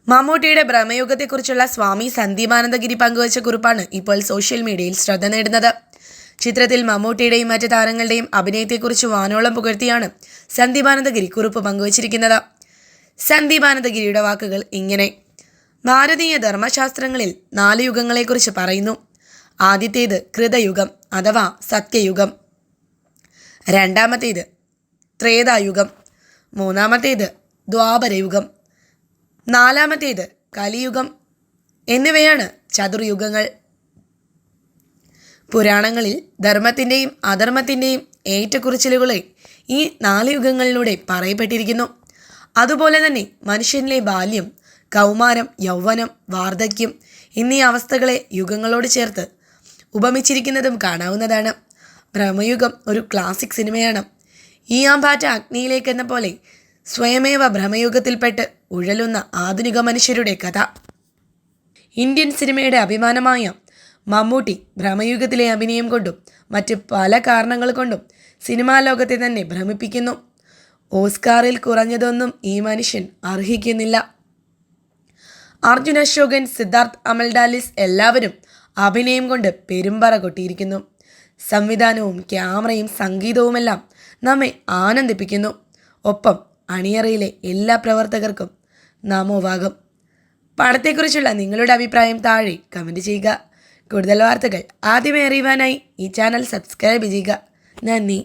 മമ്മൂട്ടിയുടെ ഭ്രമയുഗത്തെക്കുറിച്ചുള്ള സ്വാമി സന്ദീപാനന്ദഗിരി പങ്കുവച്ച കുറിപ്പാണ് ഇപ്പോൾ സോഷ്യൽ മീഡിയയിൽ ശ്രദ്ധ നേടുന്നത്. ചിത്രത്തിൽ മമ്മൂട്ടിയുടെയും മറ്റ് താരങ്ങളുടെയും അഭിനയത്തെക്കുറിച്ച് വാനോളം പുകഴ്ത്തിയാണ് സന്ദീപാനന്ദഗിരി കുറിപ്പ് പങ്കുവച്ചിരിക്കുന്നത്. സന്ദീപാനന്ദഗിരിയുടെ വാക്കുകൾ ഇങ്ങനെ: ഭാരതീയ ധർമ്മശാസ്ത്രങ്ങളിൽ 4 യുഗങ്ങളെക്കുറിച്ച് പറയുന്നു. ആദ്യത്തേത് കൃതയുഗം അഥവാ സത്യയുഗം, രണ്ടാമത്തേത് ത്രേതായുഗം, മൂന്നാമത്തേത് ദ്വാപരയുഗം, നാലാമത്തേത് കലിയുഗം എന്നിവയാണ് ചതുർയുഗങ്ങൾ. പുരാണങ്ങളിൽ ധർമ്മത്തിൻ്റെയും അധർമ്മത്തിൻ്റെയും ഏറ്റക്കുറിച്ചിലുകളെ ഈ 4 യുഗങ്ങളിലൂടെ പറയപ്പെട്ടിരിക്കുന്നു. അതുപോലെ തന്നെ മനുഷ്യനിലെ ബാല്യം, കൗമാരം, യൗവനം, വാർദ്ധക്യം എന്നീ അവസ്ഥകളെ യുഗങ്ങളോട് ചേർത്ത് ഉപമിച്ചിരിക്കുന്നതും കാണാവുന്നതാണ്. ഭ്രമയുഗം ഒരു ക്ലാസിക് സിനിമയാണ്. ഈയാമ്പാറ്റ അഗ്നിയിലേക്കെന്ന പോലെ സ്വയമേവ ഭ്രമയുഗത്തിൽപ്പെട്ട് ഉഴലുന്ന ആധുനിക മനുഷ്യരുടെ കഥ. ഇന്ത്യൻ സിനിമയുടെ അഭിമാനമായ മമ്മൂട്ടി ഭ്രമയുഗത്തിലെ അഭിനയം കൊണ്ടും മറ്റ് പല കാരണങ്ങൾ കൊണ്ടും സിനിമാ ലോകത്തെ തന്നെ ഭ്രമിപ്പിക്കുന്നു. ഓസ്കാറിൽ കുറഞ്ഞതൊന്നും ഈ മനുഷ്യൻ അർഹിക്കുന്നില്ല. അർജുൻ അശോകൻ, സിദ്ധാർത്ഥ് അമൽഡാലിസ് എല്ലാവരും അഭിനയം കൊണ്ട് പെരുമ്പറ കൊട്ടിയിരിക്കുന്നു. സംവിധാനവും ക്യാമറയും സംഗീതവുമെല്ലാം നമ്മെ ആനന്ദിപ്പിക്കുന്നു. ഒപ്പം അണിയറയിലെ എല്ലാ പ്രവർത്തകർക്കും നാമോവാകും. പടത്തെക്കുറിച്ചുള്ള നിങ്ങളുടെ അഭിപ്രായം താഴെ കമൻറ്റ് ചെയ്യുക. കൂടുതൽ വാർത്തകൾ ആദ്യമേ അറിയുവാനായി ഈ ചാനൽ സബ്സ്ക്രൈബ് ചെയ്യുക. നന്ദി.